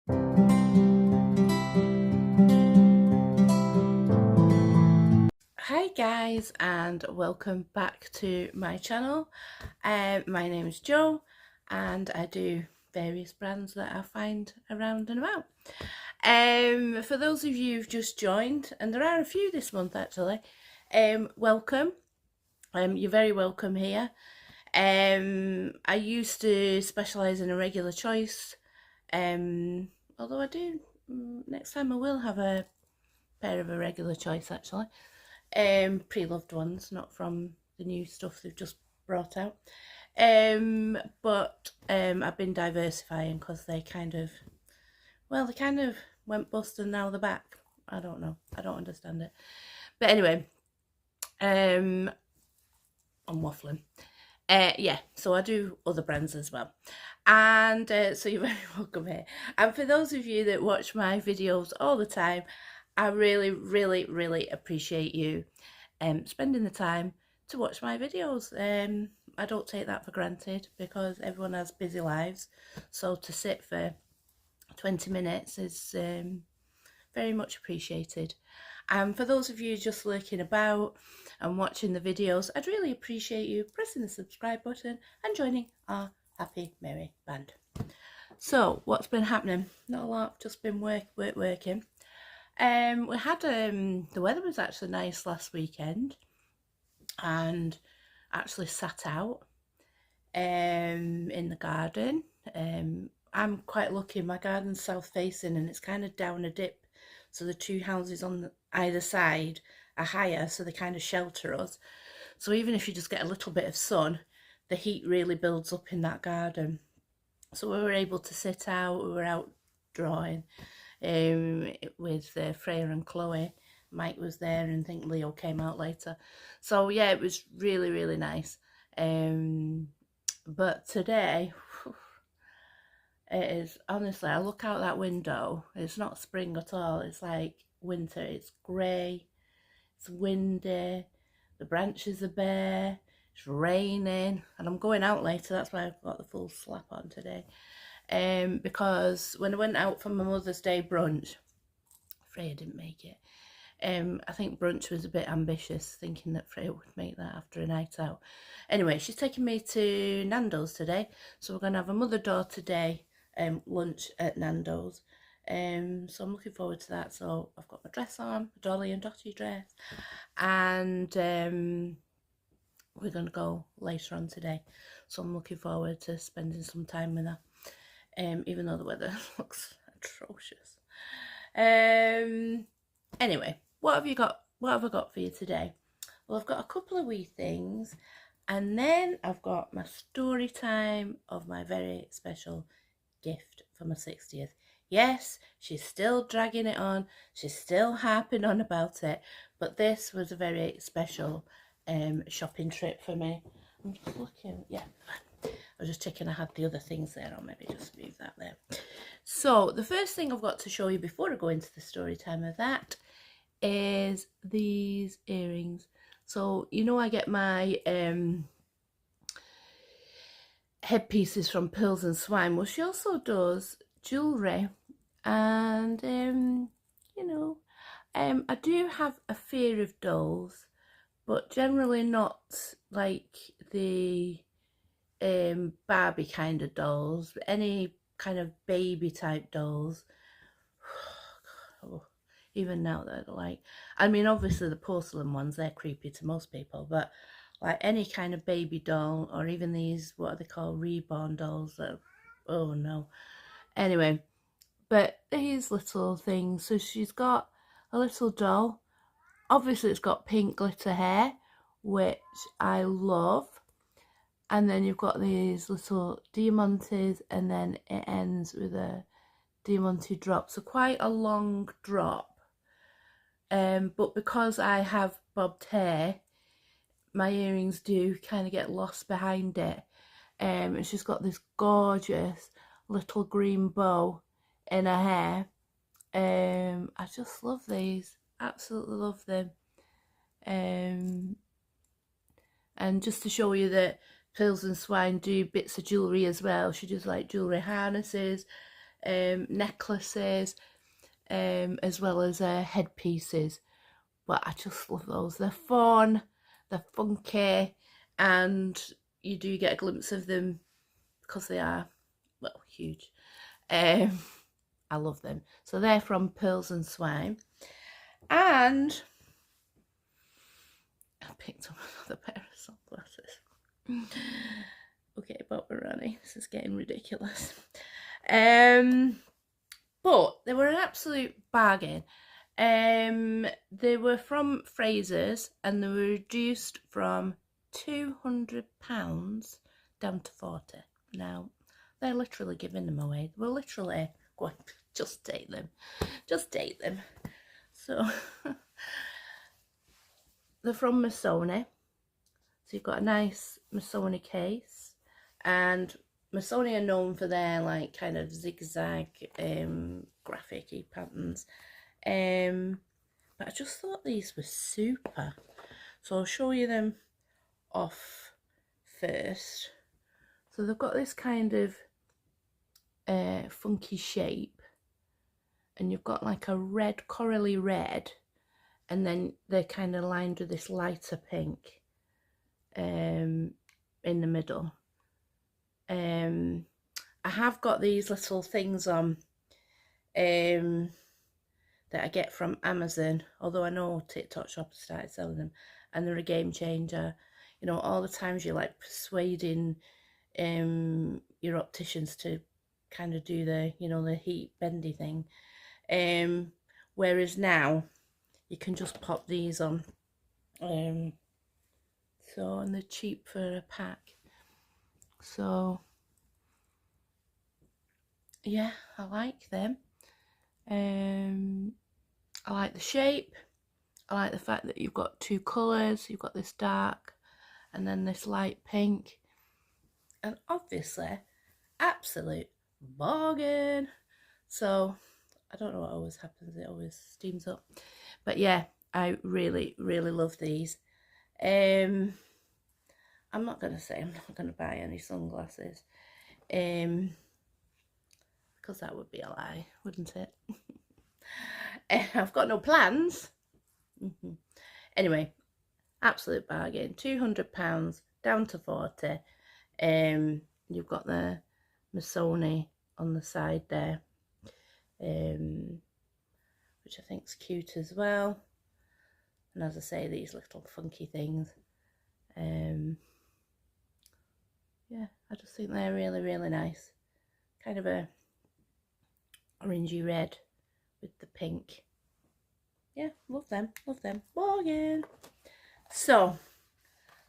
Hi guys, and welcome back to my channel. My name is Jo and I do various brands that I find around and about. For those of you who've just joined, and there are a few this month actually, welcome. You're very welcome here. I used to specialise in a regular choice, although I do, next time I will have a pair of a regular choice actually. Pre-loved ones, not from the new stuff they've just brought out. But I've been diversifying because they kind of went bust and now they're back. I don't know. I don't understand it. But anyway, I'm waffling. Yeah, so I do other brands as well. And so you're very welcome here. And for those of you that watch my videos all the time, I really, really, really appreciate you spending the time to watch my videos. I don't take that for granted because everyone has busy lives. So to sit for 20 minutes is very much appreciated. And for those of you just lurking about and watching the videos, I'd really appreciate you pressing the subscribe button and joining our happy, merry band. So what's been happening? Not a lot, just been working. We had the weather was actually nice last weekend, and actually sat out in the garden. I'm quite lucky, my garden's south facing and it's kind of down a dip, so the two houses on either side are higher, so they kind of shelter us. So even if you just get a little bit of sun, the heat really builds up in that garden. So we were able to sit out, we were out drawing with Freya and Chloe. Mike was there, and I think Leo came out later. So yeah, it was really, really nice. But today, it is, honestly, I look out that window, it's not spring at all, it's like winter. It's grey, it's windy, the branches are bare, it's raining, and I'm going out later, that's why I've got the full slap on today. Because when I went out for my Mother's Day brunch, Freya didn't make it. I think brunch was a bit ambitious, thinking that Freya would make that after a night out. Anyway, she's taking me to Nando's today, so we're going to have a mother-daughter day lunch at Nando's. So I'm looking forward to that. So I've got my dress on, my Dolly and Dottie dress, and we're going to go later on today. So I'm looking forward to spending some time with her. Even though the weather looks atrocious. Anyway, what have I got for you today? Well, I've got a couple of wee things, and then I've got my story time of my very special gift for my 60th. Yes, she's still dragging it on, she's still harping on about it, but this was a very special shopping trip for me. I'm just looking, yeah, I was just checking I had the other things there. I'll maybe just move that there. So the first thing I've got to show you before I go into the story time of that is these earrings. So you know I get my headpieces from Pearls and Swine. Well, she also does jewellery, and you know, I do have a fear of dolls, but generally not like the Barbie kind of dolls, but any kind of baby type dolls. Oh, even now they're like, I mean, obviously the porcelain ones, they're creepy to most people, but like any kind of baby doll, or even these, what are they called, reborn dolls, that, oh no. Anyway, but these little things, so she's got a little doll. Obviously it's got pink glitter hair, which I love. And then you've got these little diamantes, and then it ends with a diamante drop. So quite a long drop. But because I have bobbed hair, my earrings do kind of get lost behind it. And she's got this gorgeous little green bow in her hair. I just love these. Absolutely love them. And just to show you that Pearls and Swine do bits of jewellery as well. She does like jewellery harnesses, necklaces, as well as headpieces. But I just love those. They're fun, they're funky, and you do get a glimpse of them because they are, well, huge. I love them. So they're from Pearls and Swine. And I picked up another pair of sunglasses. Okay, but we're running. This is getting ridiculous. But they were an absolute bargain. They were from Frasers and they were reduced from £200 down to 40. Now, they're literally giving them away. We're literally going, just take them. Just take them. So, they're from Missoni. So you've got a nice Missoni case. And Missoni are known for their like kind of zigzag graphic-y patterns. But I just thought these were super. So I'll show you them off first. So they've got this kind of funky shape. And you've got like a red, corally red. And then they're kind of lined with this lighter pink in the middle. I have got these little things on that I get from Amazon, although I know TikTok Shop has started selling them, and they're a game changer. You know, all the times you're like persuading your opticians to kind of do the, you know, the heat bendy thing. Whereas now you can just pop these on. So, and they're cheap for a pack. So, yeah, I like them. I like the shape. I like the fact that you've got two colours. You've got this dark and then this light pink. And obviously, absolute bargain. So, I don't know what always happens. It always steams up. But yeah, I really, really love these. I'm not going to say I'm not going to buy any sunglasses. Because that would be a lie, wouldn't it? I've got no plans. Anyway, absolute bargain. £200 down to 40. You've got the Missoni on the side there, which I think's cute as well. And as I say, these little funky things. Yeah, I just think they're really, really nice. Kind of a orangey red with the pink. Yeah, love them, love them. Bargain. So,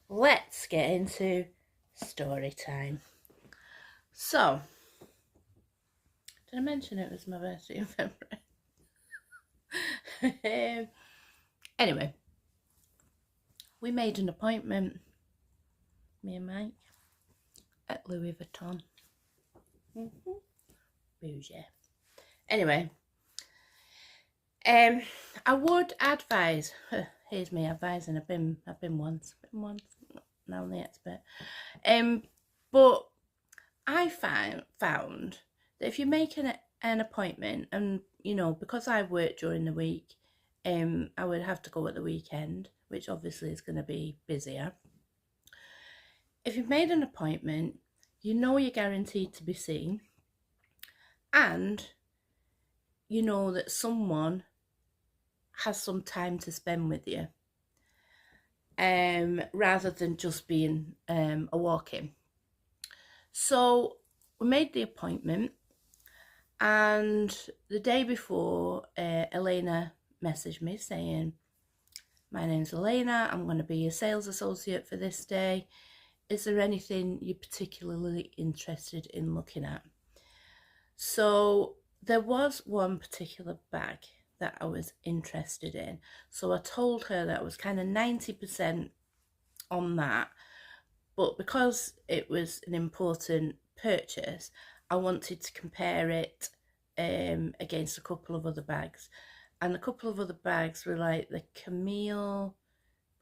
let's get into story time. So, did I mention it was my birthday in February? Anyway, we made an appointment, me and Mike, at Louis Vuitton. Bougie. Anyway, I would advise. Here's me advising. I've been once. Now I'm the expert. But I found that if you make an appointment, and you know, because I work during the week, I would have to go at the weekend, which obviously is going to be busier. If you've made an appointment, you know you're guaranteed to be seen, and you know that someone has some time to spend with you, rather than just being a walk-in. So we made the appointment, and the day before, Elena messaged me saying, "My name's Elena, I'm going to be a sales associate for this day. Is there anything you're particularly interested in looking at?" So there was one particular bag that I was interested in. So I told her that I was kind of 90% on that. But because it was an important purchase, I wanted to compare it against a couple of other bags. And a couple of other bags were like the Camille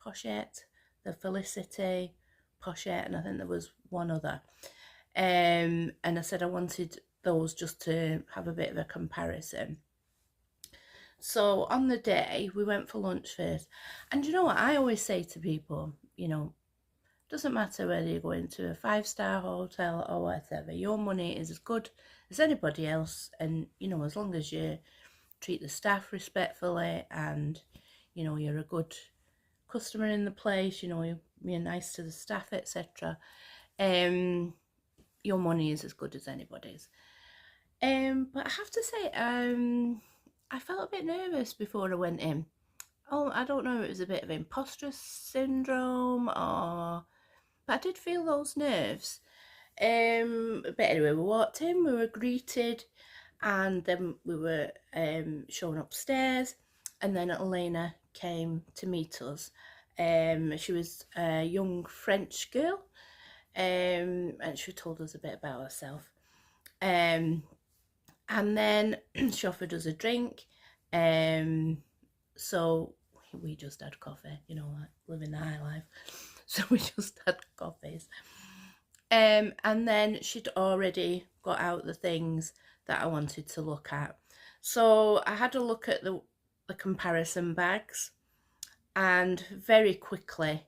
Pochette, the Felicity Pochette, and I think there was one other. And I said I wanted those just to have a bit of a comparison. So on the day, we went for lunch first. And you know what? I always say to people, you know, doesn't matter whether you're going to a 5-star hotel or whatever, your money is as good as anybody else. And, you know, as long as you treat the staff respectfully and, you know, you're a good customer in the place, you know, you're nice to the staff, etc. Your money is as good as anybody's. But I have to say, I felt a bit nervous before I went in. Oh, I don't know if it was a bit of imposter syndrome but I did feel those nerves. But anyway, we walked in, we were greeted, and then we were shown upstairs, and then Elena came to meet us. She was a young French girl, and she told us a bit about herself. And then she offered us a drink. So we just had coffee, you know, like living the high life. So we just had coffees. And then she'd already got out the things that I wanted to look at. So I had a look at the comparison bags, and very quickly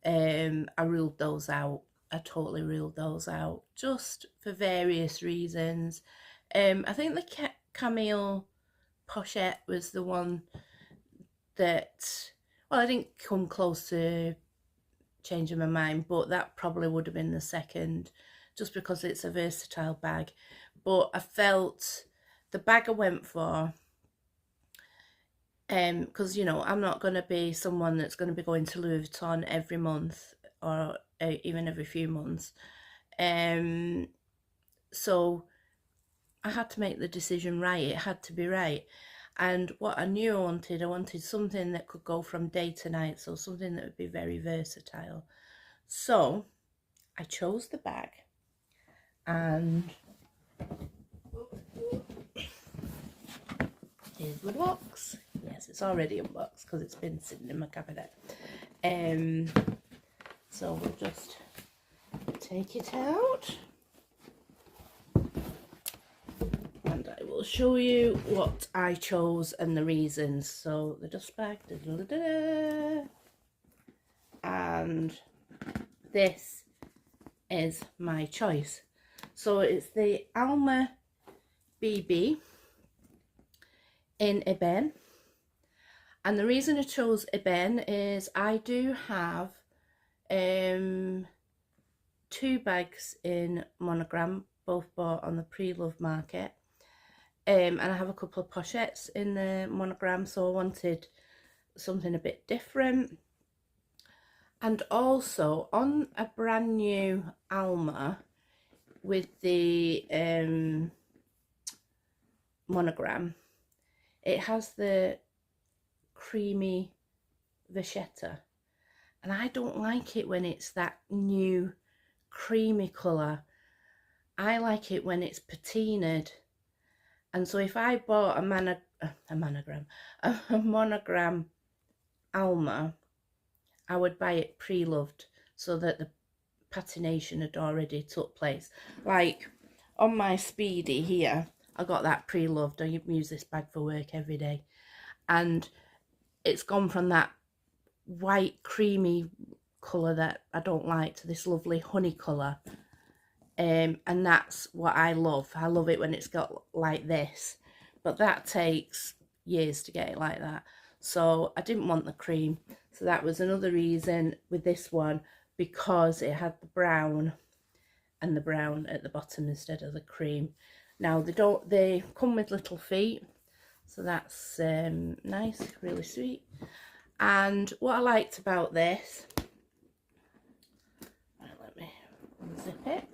I ruled those out. I totally ruled those out, just for various reasons. I think the Camille pochette was the one that, well, I didn't come close to changing my mind, but that probably would have been the second, just because it's a versatile bag. But I felt the bag I went for, because, you know, I'm not going to be someone that's going to be going to Louis Vuitton every month or even every few months. So I had to make the decision right. It had to be right. And what I knew I wanted something that could go from day to night, so something that would be very versatile. So I chose the bag, and here's the box. Yes, it's already unboxed because it's been sitting in my cabinet. So we'll just take it out, and I will show you what I chose and the reasons. So the dust bag, and this is my choice. So it's the Alma BB in Ebene, and the reason I chose Ebene is I do have 2 bags in monogram, both bought on the pre-love market, and I have a couple of pochettes in the monogram, so I wanted something a bit different. And also on a brand new Alma with the monogram, it has the creamy vachetta, and I don't like it when it's that new creamy colour. I like it when it's patinaed. And so if I bought a monogram Alma, I would buy it pre-loved so that the patination had already took place. Like on my Speedy here, I got that pre-loved. I use this bag for work every day, and it's gone from that white creamy colour that I don't like to this lovely honey colour, and that's what I love. I love it when it's got like this, but that takes years to get it like that. So I didn't want the cream, so that was another reason with this one, because it had the brown and the brown at the bottom instead of the cream. Now they come with little feet, so that's nice, really sweet. And what I liked about this, let me unzip it,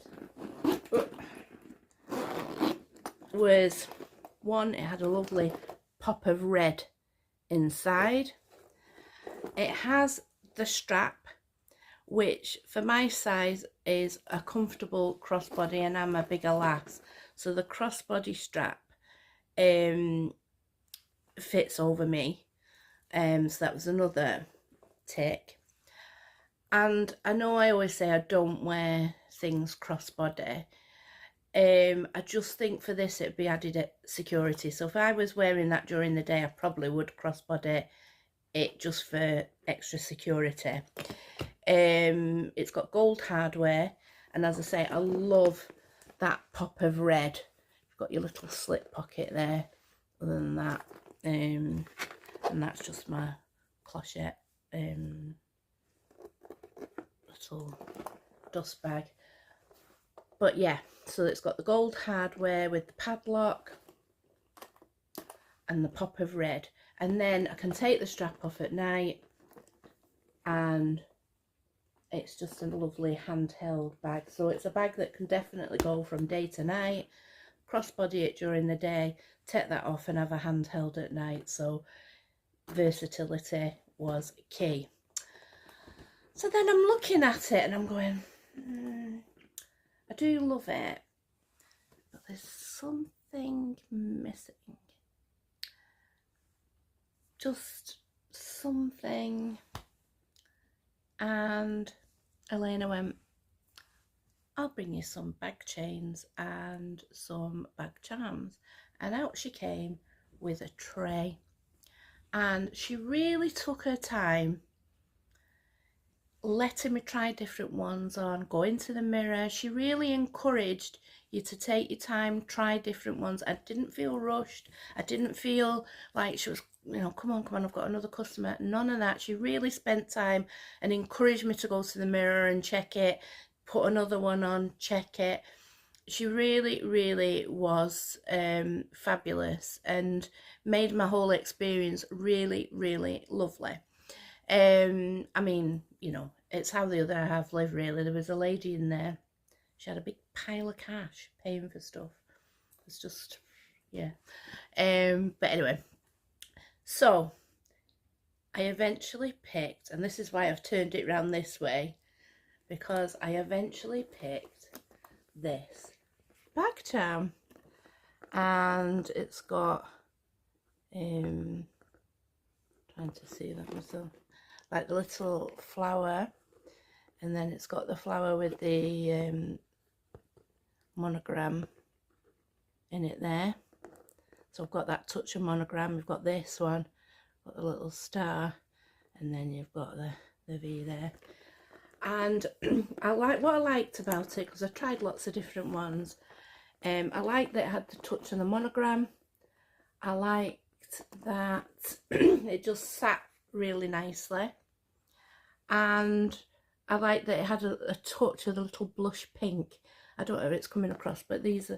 was one, it had a lovely pop of red inside. It has the strap, which for my size is a comfortable crossbody, and I'm a bigger lass, so the crossbody strap fits over me. So that was another tick. And I know I always say I don't wear things crossbody. I just think for this it'd be added security. So if I was wearing that during the day, I probably would crossbody it just for extra security. It's got gold hardware, and as I say, I love that pop of red. You've got your little slip pocket there. Other than that, and that's just my clochette little dust bag. But yeah, so it's got the gold hardware with the padlock and the pop of red, and then I can take the strap off at night, and it's just a lovely handheld bag. So it's a bag that can definitely go from day to night, crossbody it during the day, take that off and have a handheld at night. So versatility was key. So then I'm looking at it and I'm going, I do love it, but there's something missing. Just something. And Elena went, I'll bring you some bag chains and some bag charms. And out she came with a tray. And she really took her time letting me try different ones on, go into the mirror. She really encouraged you to take your time, try different ones. I didn't feel rushed. I didn't feel like she was, you know, come on, I've got another customer. None of that. She really spent time and encouraged me to go to the mirror and check it, put another one on, check it. She really was fabulous and made my whole experience really lovely. I mean, you know, it's how the other half live, really. There was a lady in there, she had a big pile of cash paying for stuff. It's just, yeah. But anyway, so I eventually picked, and this is why I've turned it around this way, because I eventually picked this bag charm, and it's got trying to see that myself, like the little flower, and then it's got the flower with the monogram in it there. So I've got that touch of monogram. We've got this one, got the little star, and then you've got the V there. And I like what I liked about it, because I tried lots of different ones. I liked that it had the touch of the monogram. I liked that it just sat really nicely, and I like that it had a touch of the little blush pink. I don't know if it's coming across, but these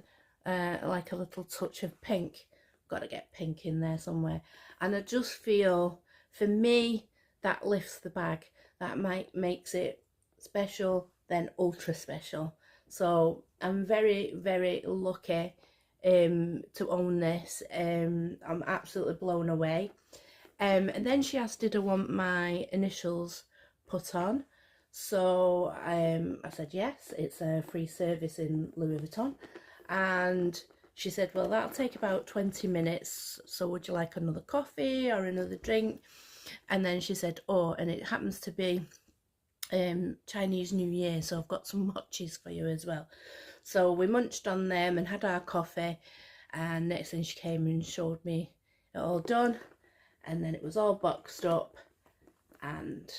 are like a little touch of pink. Got to get pink in there somewhere. And I just feel, for me, that lifts the bag. That makes it special, then ultra special. So I'm very lucky to own this. I'm absolutely blown away. And then she asked, did I want my initials put on? So I said yes, it's a free service in Louis Vuitton. And she said, well, that'll take about 20 minutes. So would you like another coffee or another drink? And then she said, oh, and it happens to be Chinese New Year, so I've got some mochis for you as well. So we munched on them and had our coffee, and next thing she came and showed me it all done, and then it was all boxed up and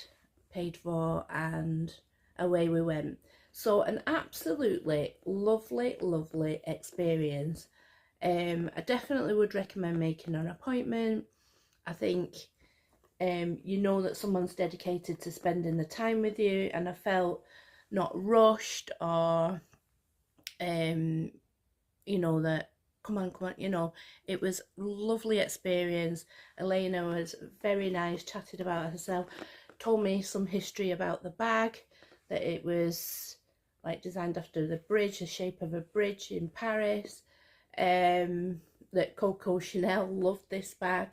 paid for, and away we went. So an absolutely lovely experience. I definitely would recommend making an appointment. I think you know that someone's dedicated to spending the time with you, and I felt not rushed or you know, that come on, you know, it was a lovely experience. Elena was very nice, chatted about herself, told me some history about the bag, that it was like designed after the bridge, the shape of a bridge in Paris, that Coco Chanel loved this bag,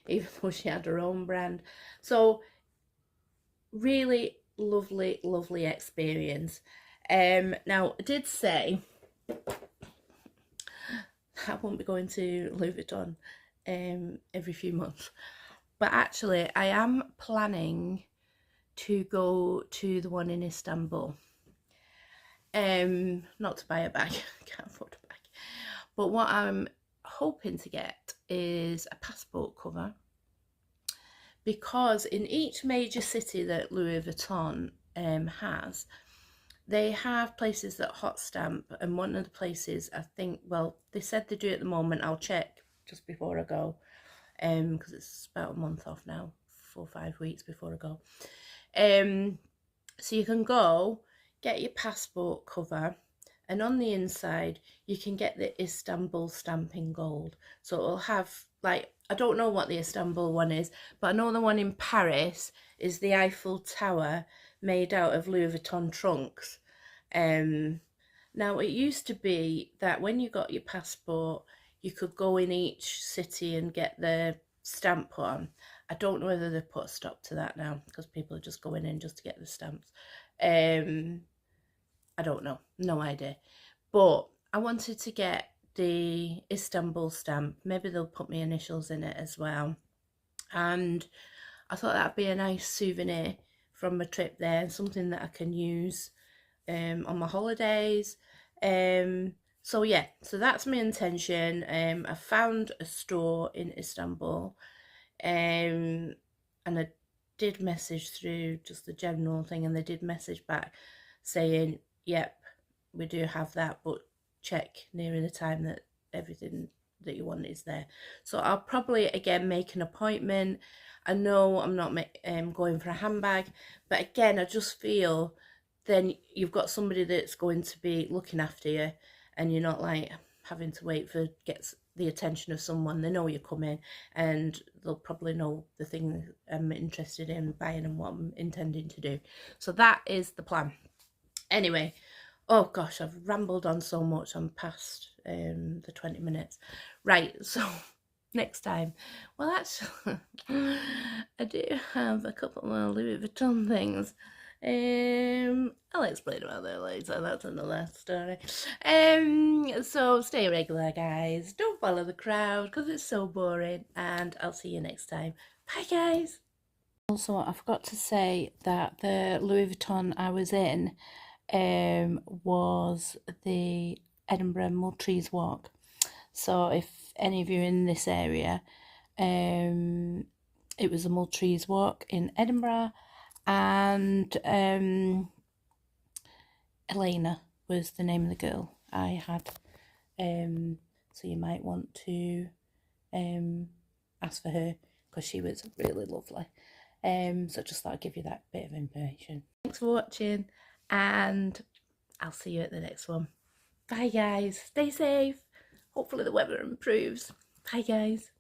even though she had her own brand. So really lovely experience. Now I did say I won't be going to Louis Vuitton every few months, but actually I am planning to go to the one in Istanbul. Not to buy a bag, can't afford a bag. But what I'm hoping to get is a passport cover, because in each major city that Louis Vuitton has, they have places that hot stamp, and one of the places, I think, well, they said they do at the moment, I'll check just before I go, because it's about a month off now, 4 or 5 weeks before I go. So you can go, get your passport cover, and on the inside you can get the Istanbul stamp in gold. So it'll have, like, I don't know what the Istanbul one is, but I know the one in Paris is the Eiffel Tower made out of Louis Vuitton trunks. Now, it used to be that when you got your passport, you could go in each city and get the stamp put on. I don't know whether they've put a stop to that now, because people are just going in just to get the stamps. I don't know, no idea. But I wanted to get the Istanbul stamp. Maybe they'll put my initials in it as well. And I thought that'd be a nice souvenir from my trip there, and something that I can use on my holidays. So yeah, so that's my intention. I found a store in Istanbul, and I did message through just the general thing, and they did message back saying, yep, we do have that, but check nearer the time that everything that you want is there. So I'll probably again make an appointment. I know I'm not going for a handbag, but again, I just feel then you've got somebody that's going to be looking after you, and you're not like having to wait for get the attention of someone. They know you're coming, and they'll probably know the thing I'm interested in buying and what I'm intending to do. So that is the plan. Anyway, oh gosh, I've rambled on so much. I'm past the 20 minutes. Right, so next time. Well, actually, I do have a couple more Louis Vuitton things. I'll explain about that later. That's another story. So stay regular, guys. Don't follow the crowd because it's so boring. And I'll see you next time. Bye, guys. Also, I forgot to say that the Louis Vuitton I was in was the Edinburgh Multrees Walk. So if any of you are in this area, it was a Multrees Walk in Edinburgh, and Elena was the name of the girl I had. So you might want to ask for her, because she was really lovely. So just thought I'd give you that bit of information. Thanks for watching, and I'll see you at the next one. Bye, guys. Stay safe. Hopefully the weather improves. Bye, guys.